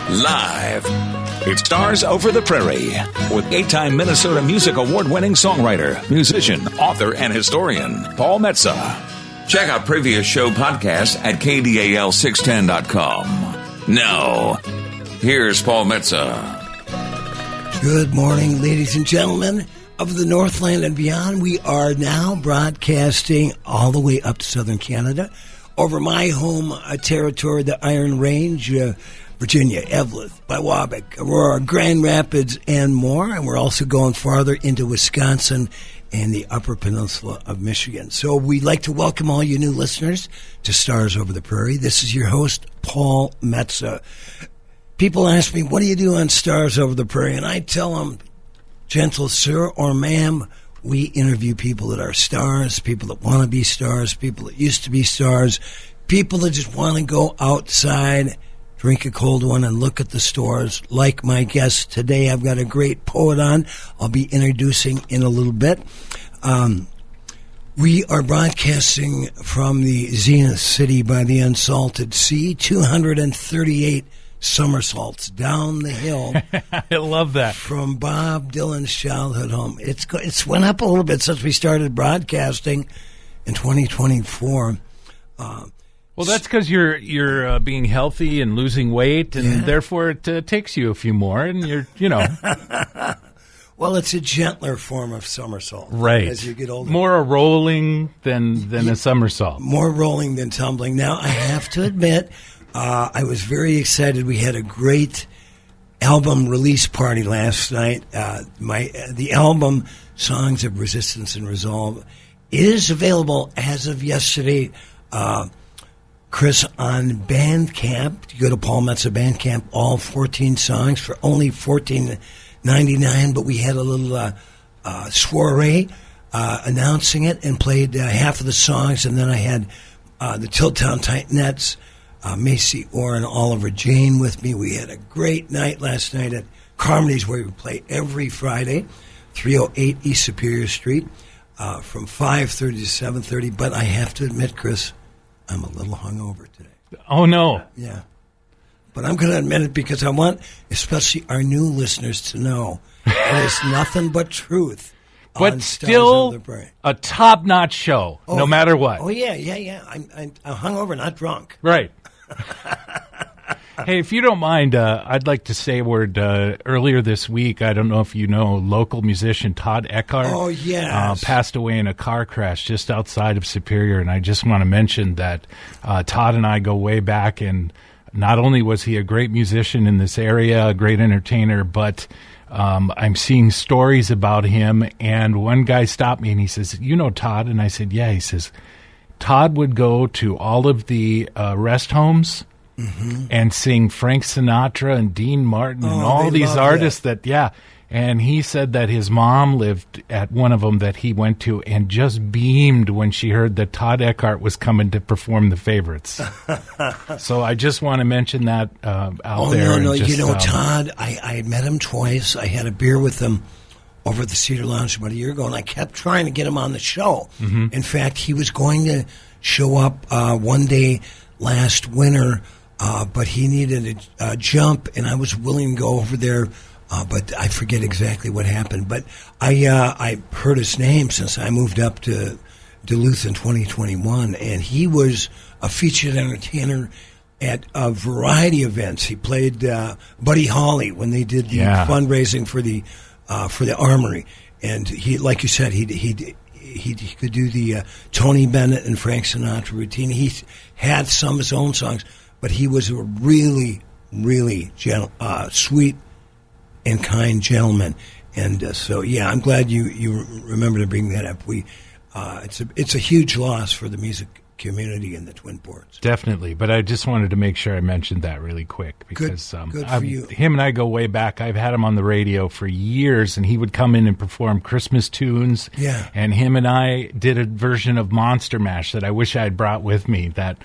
Live. It's Stars Over the Prairie with 8-time Minnesota Music Award-winning songwriter, musician, author, and historian, Paul Metsa. Check out previous show podcasts at KDAL610.com. Now, here's Paul Metsa. Good morning, ladies and gentlemen of the Northland and beyond. We are now broadcasting all the way up to southern Canada, over my home territory, the Iron Range, Virginia, Evelyn, Biwabik, Aurora, Grand Rapids, and more. And we're also going farther into Wisconsin and the Upper Peninsula of Michigan. So we'd like to welcome all you new listeners to Stars Over the Prairie. This is your host, Paul Metsa. People ask me, what do you do on Stars Over the Prairie? And I tell them, gentle sir or ma'am, we interview people that are stars, people that want to be stars, people that used to be stars, people that just want to go outside, drink a cold one, and look at the stars. Like my guest today, I've got a great poet on. I'll be introducing in a little bit. We are broadcasting from the Zenith City by the Unsalted Sea, 238 somersaults down the hill. I love that. From Bob Dylan's childhood home. It's went up a little bit since we started broadcasting in 2024. Well, that's because you're being healthy and losing weight, and therefore it takes you a few more, and you're. Well, it's a gentler form of somersault. Right. As you get older. More a rolling than a somersault. More rolling than tumbling. Now, I have to admit, I was very excited. We had a great album release party last night. The album, Songs of Resistance and Resolve, is available as of yesterday, Chris, on Bandcamp. You go to Paul Metsa Bandcamp, all 14 songs for only $14.99, but we had a little soiree announcing it and played half of the songs, and then I had the Tiltown Titanettes, Macy Orr and Oliver Jane with me. We had a great night last night at Carmody's, where we play every Friday, 308 East Superior Street, from 5:30 to 7:30. But I have to admit, Chris, I'm a little hungover today. Oh, no. Yeah. But I'm going to admit it because I want, especially our new listeners, to know there's nothing but truth. But still a top-notch show, no matter what. Oh, yeah. I'm hungover, not drunk. Right. Hey, if you don't mind, I'd like to say a word. Earlier this week, I don't know if you know, local musician Todd Eckhart. Oh, yes. Passed away in a car crash just outside of Superior, and I just want to mention that Todd and I go way back, and not only was he a great musician in this area, a great entertainer, but I'm seeing stories about him, and one guy stopped me, and he says, you know Todd? And I said, yeah. He says, Todd would go to all of the rest homes and sing Frank Sinatra and Dean Martin and all these artists that, and he said that his mom lived at one of them that he went to and just beamed when she heard that Todd Eckhart was coming to perform the favorites. So I just want to mention that out there. No, Todd, I met him twice. I had a beer with him over at the Cedar Lounge about a year ago, and I kept trying to get him on the show. In fact, he was going to show up one day last winter, but he needed a jump, and I was willing to go over there, but I forget exactly what happened. But I heard his name since I moved up to Duluth in 2021, and he was a featured entertainer at a variety of events. He played Buddy Holly when they did the fundraising for the Armory, and he, like you said, he could do the Tony Bennett and Frank Sinatra routine. He had some of his own songs, but he was a really, really sweet and kind gentleman. And so, I'm glad you remember to bring that up. It's a huge loss for the music community in the Twin Ports. Definitely, but I just wanted to make sure I mentioned that really quick because good for you. Him and I go way back. I've had him on the radio for years, and he would come in and perform Christmas tunes. Yeah. And him and I did a version of Monster Mash that I wish I had brought with me. That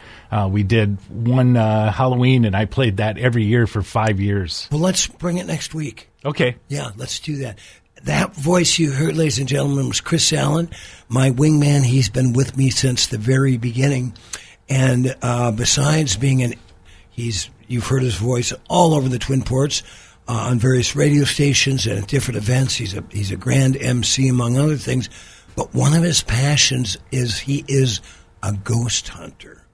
we did one Halloween, and I played that every year for 5 years. Well, let's bring it next week. Okay. Yeah, let's do that. That voice you heard, ladies and gentlemen, was Chris Allen, my wingman. He's been with me since the very beginning. And besides being he's you've heard his voice all over the Twin Ports on various radio stations and at different events. He's a grand MC, among other things. But one of his passions is he is a ghost hunter.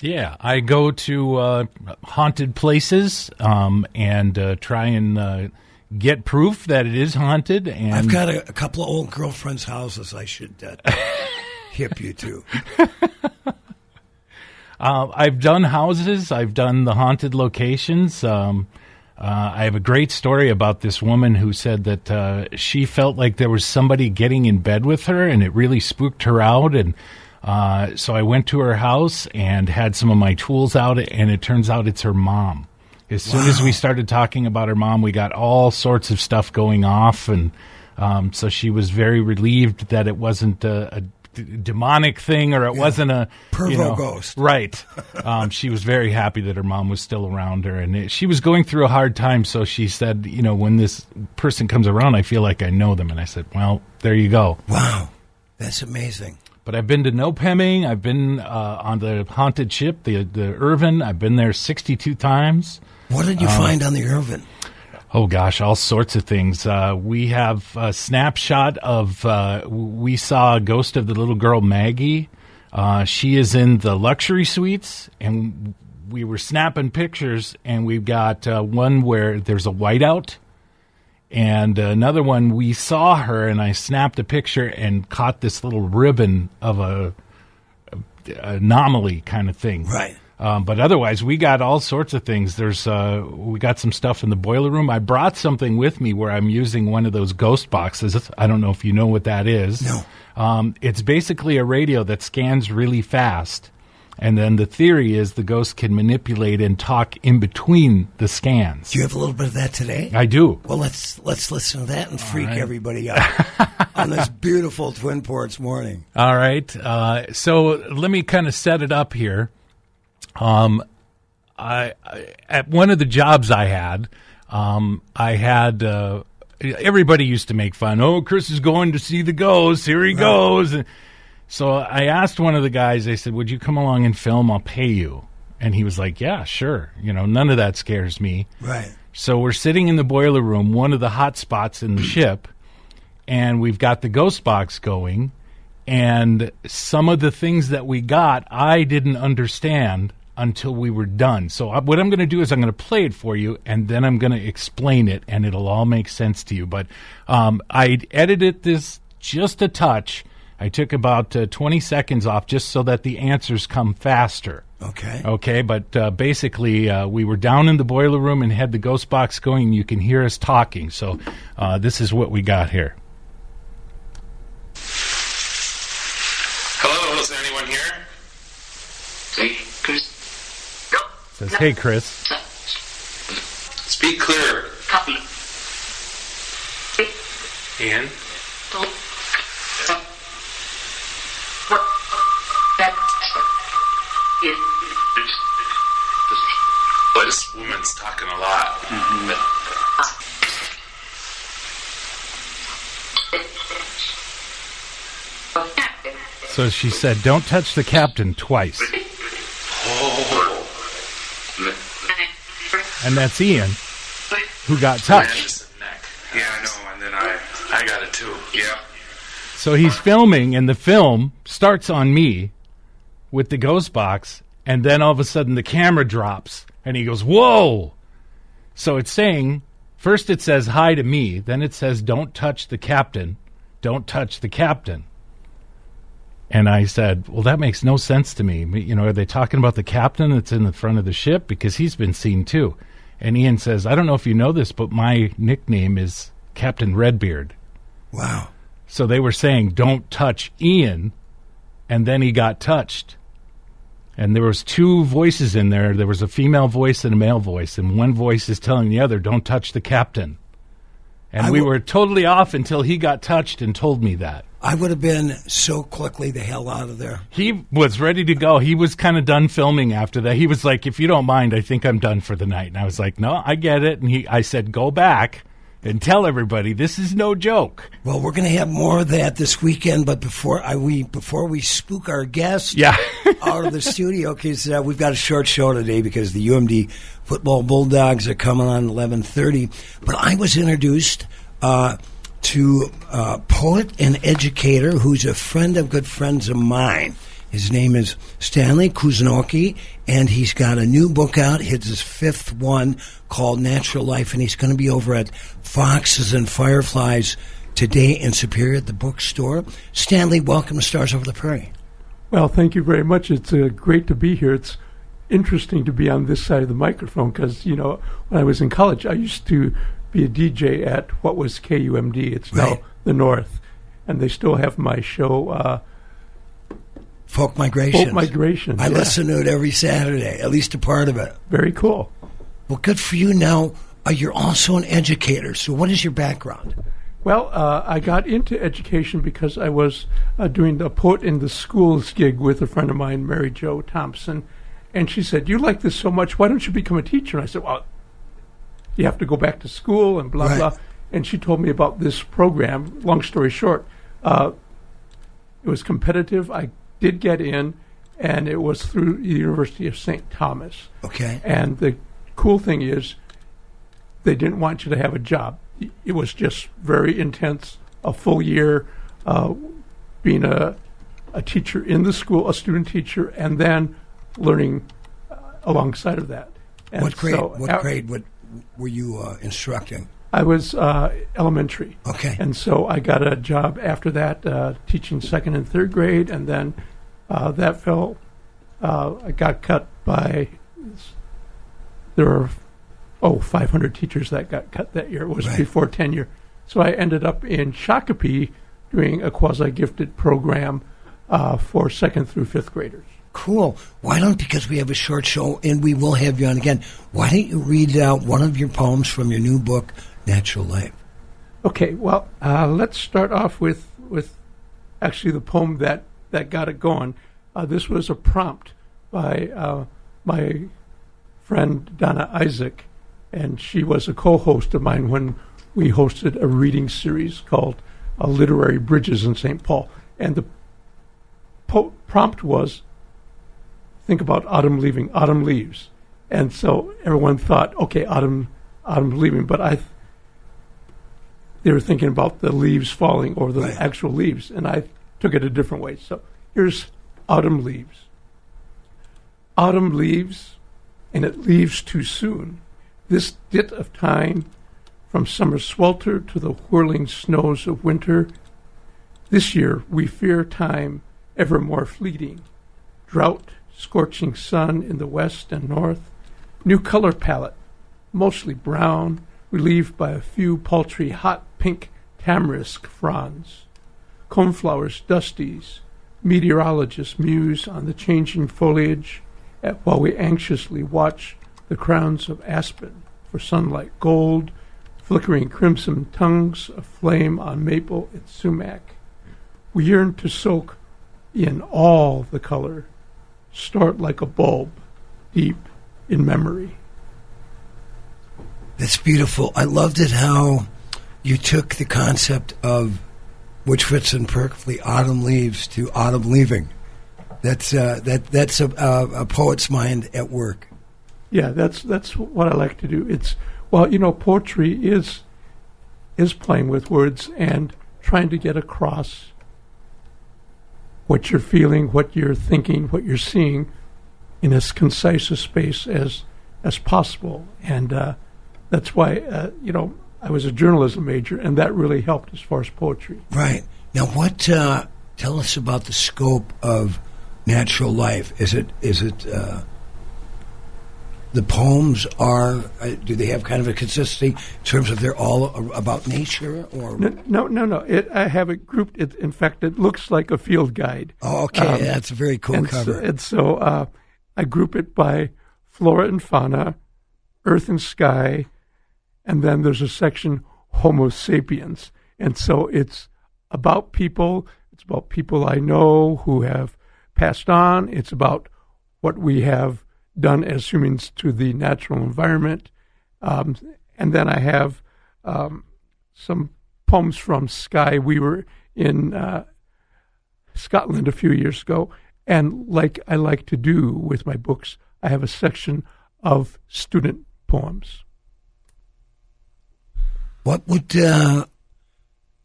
Yeah, I go to haunted places and try and get proof that it is haunted. And I've got a couple of old girlfriends' houses I should hip you to. I've done houses. I've done the haunted locations. I have a great story about this woman who said that she felt like there was somebody getting in bed with her, and it really spooked her out. And so I went to her house and had some of my tools out, and it turns out it's her mom. As soon as we started talking about her mom, we got all sorts of stuff going off, and so she was very relieved that it wasn't a demonic thing, or it wasn't a pervo ghost. Right. She was very happy that her mom was still around her, and she was going through a hard time. So she said, when this person comes around, I feel like I know them. And I said, well, there you go. Wow, that's amazing. But I've been to Nopeming. I've been on the haunted ship, the Irvin. I've been there 62 times. What did you find on the Irvin? Oh, gosh, all sorts of things. We have a snapshot of, we saw a ghost of the little girl Maggie. She is in the luxury suites, and we were snapping pictures, and we've got one where there's a whiteout, and another one we saw her, and I snapped a picture and caught this little ribbon of a anomaly kind of thing. Right. But otherwise, we got all sorts of things. We got some stuff in the boiler room. I brought something with me where I'm using one of those ghost boxes. I don't know if you know what that is. No. It's basically a radio that scans really fast. And then the theory is the ghost can manipulate and talk in between the scans. Do you have a little bit of that today? I do. Well, let's listen to that and freak everybody out on this beautiful Twin Ports morning. All right. So let me kind of set it up here. I at one of the jobs I had everybody used to make fun. Oh, Chris is going to see the ghost. Here he goes. And so I asked one of the guys, I said, would you come along and film? I'll pay you. And he was like, yeah, sure. None of that scares me. Right. So we're sitting in the boiler room, one of the hot spots in the ship, and we've got the ghost box going. And some of the things that we got, I didn't understand until we were done. So what I'm going to do is I'm going to play it for you, and then I'm going to explain it, and it'll all make sense to you. But I edited this just a touch. I took about 20 seconds off just so that the answers come faster. Okay. Okay, but basically we were down in the boiler room and had the ghost box going, and you can hear us talking. So this is what we got here. Hello, is there anyone here? Hey, Chris. Says, hey, Chris. Speak clear. Copy. Ian? This woman's talking a lot. So she said, don't touch the captain twice. And that's Ian, who got touched. Yeah, I know, and then I got it too. Yeah. So he's filming, and the film starts on me with the ghost box, and then all of a sudden the camera drops, and he goes, whoa! So it's saying, first it says hi to me, then it says don't touch the captain, don't touch the captain. And I said, well, that makes no sense to me. Are they talking about the captain that's in the front of the ship? Because he's been seen too. And Ian says, I don't know if you know this, but my nickname is Captain Redbeard. Wow. So they were saying, don't touch Ian, and then he got touched. And there was two voices in there. There was a female voice and a male voice, and one voice is telling the other, don't touch the captain. And we were totally off until he got touched and told me that. I would have been so quickly the hell out of there. He was ready to go. He was kind of done filming after that. He was like, if you don't mind, I think I'm done for the night. And I was like, no, I get it. And I said, go back and tell everybody this is no joke. Well, we're going to have more of that this weekend, but before we spook our guests out of the studio, because we've got a short show today because the UMD football Bulldogs are coming on 11:30. But I was introduced to a poet and educator who's a friend of good friends of mine. His name is Stanley Kuznoki, and he's got a new book out. It's his fifth one called Natural Life, and he's going to be over at Foxes and Fireflies today in Superior at the bookstore. Stanley, welcome to Stars Over the Prairie. Well, thank you very much. It's great to be here. It's interesting to be on this side of the microphone because, when I was in college, I used to be a DJ at what was KUMD. It's now the North, and they still have my show, Folk Migrations. Folk Migrations. I listen to it every Saturday, at least a part of it. Very cool. Well, good for you. Now, you're also an educator. So what is your background? Well, I got into education because I was doing the Poet in the Schools gig with a friend of mine, Mary Jo Thompson. And she said, you like this so much, why don't you become a teacher? And I said, well, you have to go back to school and blah, blah. And she told me about this program. Long story short, it was competitive. I did get in, and it was through the University of St. Thomas. Okay. And the cool thing is they didn't want you to have a job. It was just very intense, a full year being a teacher in the school, a student teacher, and then learning alongside of that. And what grade were you instructing? I was elementary. Okay. And so I got a job after that teaching second and third grade, and then that fell. I got cut by, there were 500 teachers that got cut that year. It was before tenure. So I ended up in Shakopee doing a quasi-gifted program for second through fifth graders. Cool. Because we have a short show and we will have you on again, why don't you read out one of your poems from your new book, Natural Life? Okay, well, let's start off with actually the poem that got it going. This was a prompt by my friend Donna Isaac, and she was a co-host of mine when we hosted a reading series called Literary Bridges in St. Paul. And the prompt was, think about autumn leaving, autumn leaves. And so everyone thought, okay, autumn leaving, but they were thinking about the leaves falling or the actual leaves, and I took it a different way. So here's autumn leaves. Autumn leaves, and it leaves too soon. This dit of time, from summer swelter to the whirling snows of winter. This year we fear time ever more fleeting. Drought, scorching sun in the west and north. New color palette, mostly brown, relieved by a few paltry hot pink tamarisk fronds. Coneflowers, dusties, meteorologists muse on the changing foliage while we anxiously watch the crowns of aspen for sunlight gold, flickering crimson tongues of flame on maple and sumac. We yearn to soak in all the color, start like a bulb, deep in memory. That's beautiful. I loved it how you took the concept of, which fits in perfectly, autumn leaves to autumn leaving. That's a poet's mind at work. Yeah, that's what I like to do. Poetry is playing with words and trying to get across what you're feeling, what you're thinking, what you're seeing in as concise a space as possible. And that's why, I was a journalism major, and that really helped as far as poetry. Right. Now, tell us about the scope of Natural Life. Is it the poems do they have kind of a consistency in terms of they're all about nature? Or No. I have it grouped. In fact, it looks like a field guide. Oh, okay. That's a very cool cover. So I group it by flora and fauna, earth and sky, and then there's a section, Homo sapiens. And so it's about people. It's about people I know who have passed on. It's about what we have done as humans to the natural environment. And then I have some poems from Skye. We were in Scotland a few years ago, and like I like to do with my books, I have a section of student poems. What would do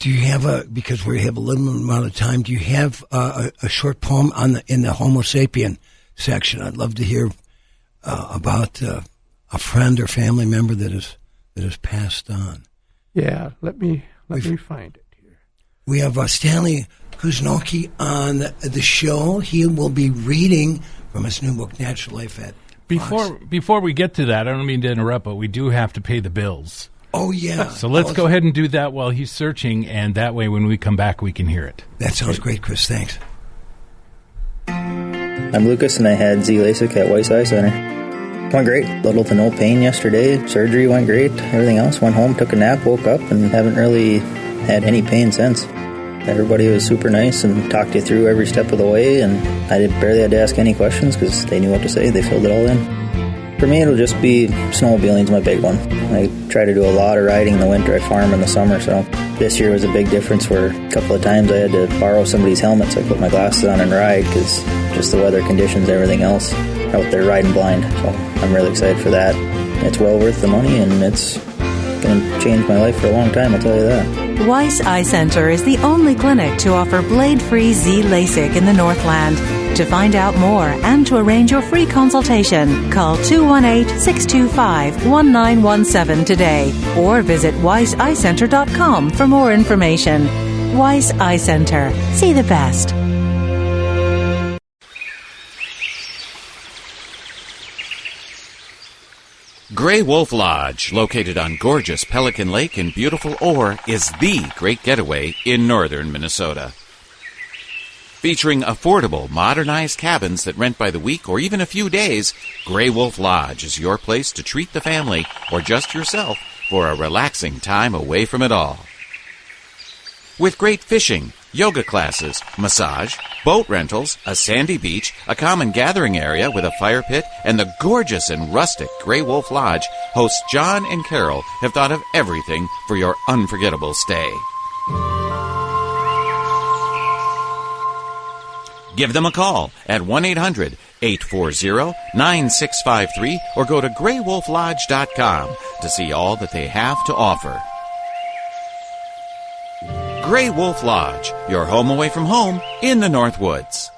you have because we have a limited amount of time? Do you have a short poem in the Homo sapien section? I'd love to hear about a friend or family member that has passed on. Yeah, let me find it here. We have Stanley Kuznoki on the show. He will be reading from his new book, Natural Life at Before we get to that, I don't mean to interrupt, but we do have to pay the bills. Oh, yeah. So let's go ahead and do that while he's searching, and that way when we come back, we can hear it. That sounds great, Chris. Thanks. I'm Lucas, and I had Z LASIK at Weiss Eye Center. Went great. Little to no pain yesterday. Surgery went great. Everything else went home, took a nap, woke up, and haven't really had any pain since. Everybody was super nice and talked you through every step of the way, and I barely had to ask any questions because they knew what to say. They filled it all in. For me, it'll just be snowmobiling's my big one. I try to do a lot of riding in the winter. I farm in the summer, so this year was a big difference where a couple of times I had to borrow somebody's helmet so I put my glasses on and ride because just the weather conditions, everything else, out there riding blind. So I'm really excited for that. It's well worth the money, and it's going to change my life for a long time, I'll tell you that. Weiss Eye Center is the only clinic to offer blade-free Z LASIK in the Northland. To find out more and to arrange your free consultation, call 218-625-1917 today or visit weisseyecenter.com for more information. Weiss Eye Center. See the best. Gray Wolf Lodge, located on gorgeous Pelican Lake in beautiful Orr, is the great getaway in northern Minnesota. Featuring affordable, modernized cabins that rent by the week or even a few days, Gray Wolf Lodge is your place to treat the family or just yourself for a relaxing time away from it all. With great fishing, yoga classes, massage, boat rentals, a sandy beach, a common gathering area with a fire pit, and the gorgeous and rustic Gray Wolf Lodge, hosts John and Carol have thought of everything for your unforgettable stay. Give them a call at 1-800-840-9653 or go to graywolflodge.com to see all that they have to offer. Gray Wolf Lodge, your home away from home in the North Woods.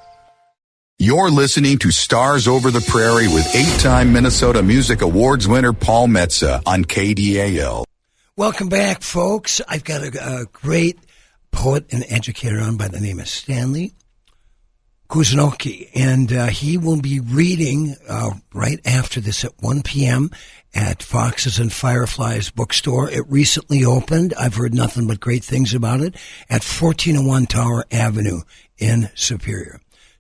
You're listening to Stars Over the Prairie with 8-time Minnesota Music Awards winner Paul Metsa on KDAL. Welcome back, folks. I've got a great poet and educator on by the name of Stanley Kuznoki, and he will be reading right after this at 1 p.m. at Foxes and Fireflies bookstore. It recently opened. I've heard nothing but great things about it at 1401 Tower Avenue in Superior.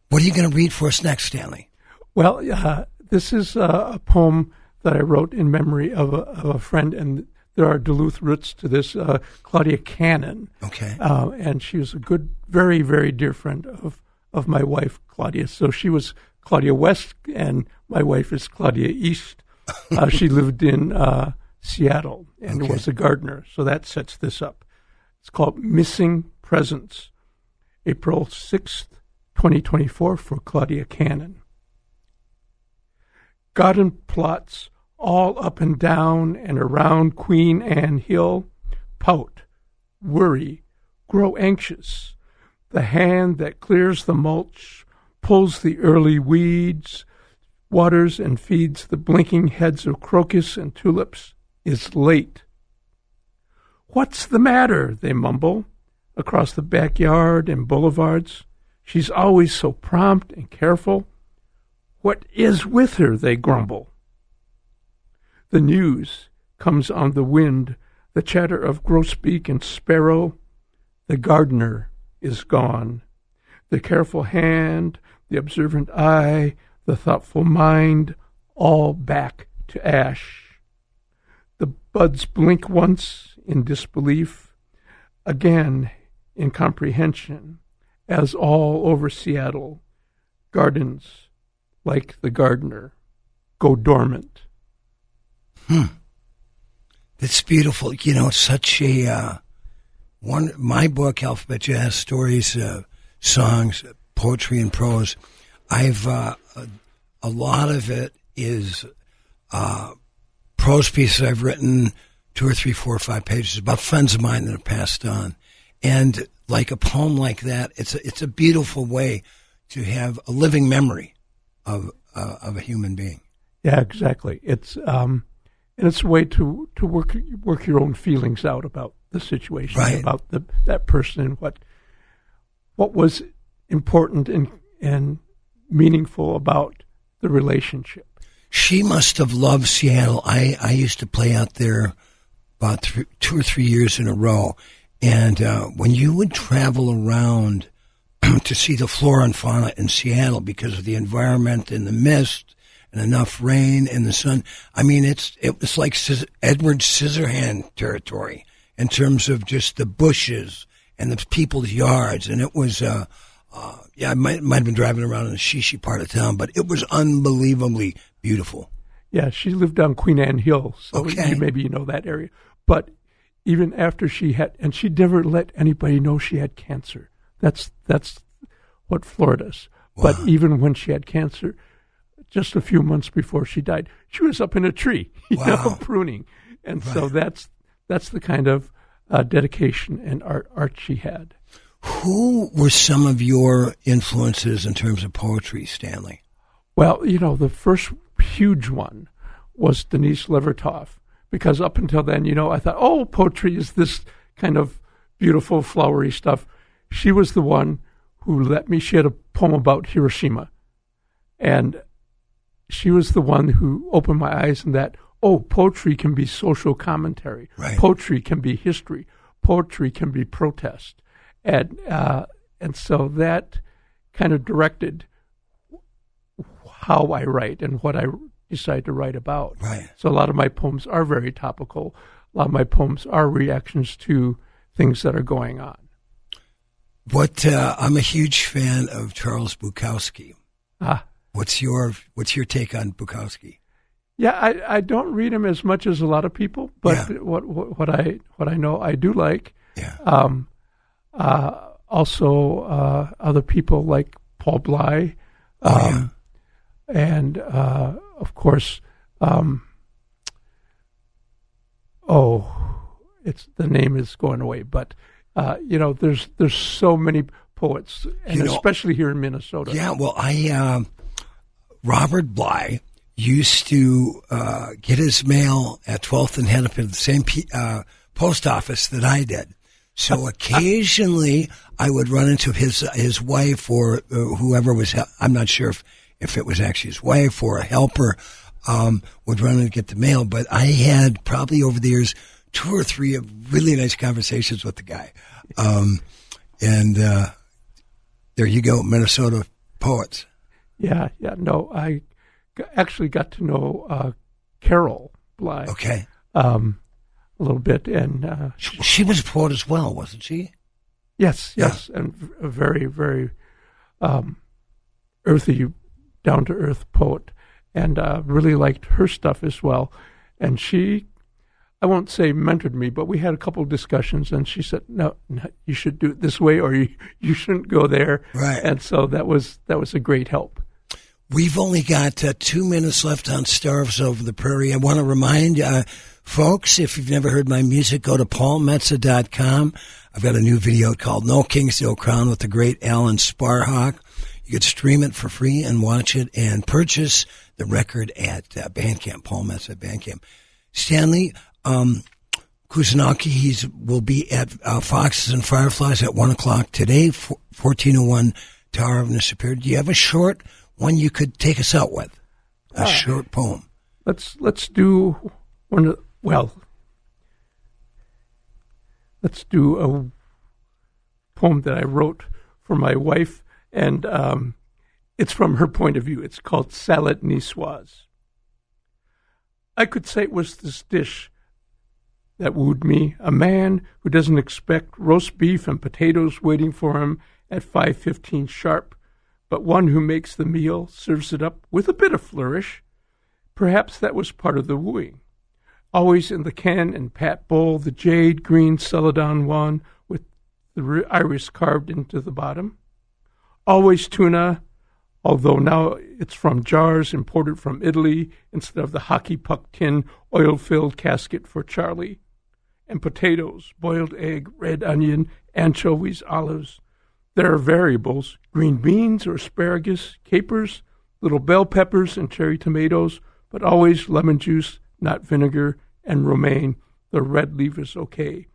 What are you going to read for us next, Stanley? Well, this is a poem that I wrote in memory of a friend, and there are Duluth roots to this, Claudia Cannon. Okay. And she was a good, very, very dear friend of my wife, Claudia. So she was Claudia West, and my wife is Claudia East. She lived in Seattle and was a gardener. So that sets this up. It's called Missing Presents, April 6th, 2024, for Claudia Cannon. Garden plots all up and down and around Queen Anne Hill pout, worry, grow anxious. The hand that clears the mulch, pulls the early weeds, waters and feeds the blinking heads of crocus and tulips, is late. What's the matter? They mumble across the backyard and boulevards. She's always so prompt and careful. What is with her? They grumble. The news comes on the wind, the chatter of grosbeak and sparrow. The gardener is gone. The careful hand, the observant eye, the thoughtful mind, all back to ash. The buds blink once in disbelief, again in comprehension, as all over Seattle, gardens, like the gardener, go dormant. That's beautiful. You know, such a My book, Alphabet Jazz Stories, Songs, Poetry, and Prose. I've a lot of it is prose pieces I've written, 2 or 3, 4 or 5 pages about friends of mine that have passed on, and like a poem like that, it's a beautiful way to have a living memory of a human being. Yeah, exactly. It's and it's a way to work your own feelings out about the situation, right, about that person, and what was important and meaningful about the relationship. She must have loved Seattle. I used to play out there about 2 or 3 years in a row. And when you would travel around to see the flora and fauna in Seattle because of the environment and the mist and enough rain and the sun, I mean, it was like Edward Scissorhand territory in terms of just the bushes and the people's yards. And it was, I might have been driving around in the Shishi part of town, but it was unbelievably beautiful. Yeah, she lived on Queen Anne Hill, so okay. Maybe you know that area. But even after she never let anybody know she had cancer. That's what Florida's. Wow. But even when she had cancer, just a few months before she died, she was up in a tree, pruning. And so that's the kind of dedication and art she had. Who were some of your influences in terms of poetry, Stanley? Well, the first huge one was Denise Levertov, because up until then, I thought, poetry is this kind of beautiful, flowery stuff. She was the one who she had a poem about Hiroshima, and she was the one who opened my eyes in that, poetry can be social commentary. Right. Poetry can be history. Poetry can be protest. And so that kind of directed how I write and what I decide to write about. Right. So a lot of my poems are very topical. A lot of my poems are reactions to things that are going on. I'm a huge fan of Charles Bukowski. What's your take on Bukowski? Yeah, I don't read him as much as a lot of people, but what I know I do like. Yeah. Also, other people like Paul Bly, and of course, the name is going away. But there's so many poets, and especially here in Minnesota. Yeah, well, Robert Bly used to get his mail at 12th and Hennepin, the same post office that I did. So occasionally I would run into his wife or whoever was, I'm not sure if it was actually his wife or a helper, would run and get the mail. But I had probably over the years 2 or 3 of really nice conversations with the guy. And there you go, Minnesota poets. Yeah. No, I actually got to know Carol Bly. Okay. A little bit, and she was a poet as well, wasn't she? Yes, and a very, very earthy, down-to-earth poet, and really liked her stuff as well. And she, I won't say mentored me, but we had a couple of discussions, and she said, "No, you should do it this way, or you shouldn't go there." Right. And so that was a great help. We've only got 2 minutes left on Stars Over the Prairie. I want to remind folks, if you've never heard my music, go to paulmetsa.com. I've got a new video called No Kings, No Crown with the great Alan Sparhawk. You could stream it for free and watch it and purchase the record at Bandcamp, Paul Metsa Bandcamp. Stanley Kusanaki, will be at Foxes and Fireflies at 1 o'clock today, 1401 Tower of Superior. Do you have a short one you could take us out with? A short poem. Let's do one. Let's do a poem that I wrote for my wife, and it's from her point of view. It's called Salad Niçoise. I could say it was this dish that wooed me, a man who doesn't expect roast beef and potatoes waiting for him at 5:15 sharp, but one who makes the meal, serves it up with a bit of flourish. Perhaps that was part of the wooing. Always in the Ken and Pat bowl, the jade green celadon one with the iris carved into the bottom. Always tuna, although now it's from jars imported from Italy instead of the hockey puck tin oil-filled casket for Charlie. And potatoes, boiled egg, red onion, anchovies, olives. There are variables, green beans or asparagus, capers, little bell peppers and cherry tomatoes, but always lemon juice, not vinegar, and romaine. The red leaf is okay.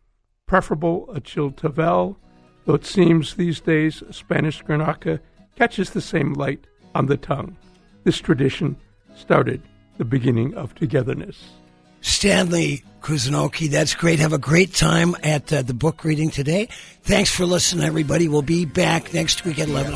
Preferable a chilled tavel, though it seems these days a Spanish granaca catches the same light on the tongue. This tradition started the beginning of togetherness. Stanley Kuzanoki, that's great. Have a great time at the book reading today. Thanks for listening, everybody. We'll be back next week at 11.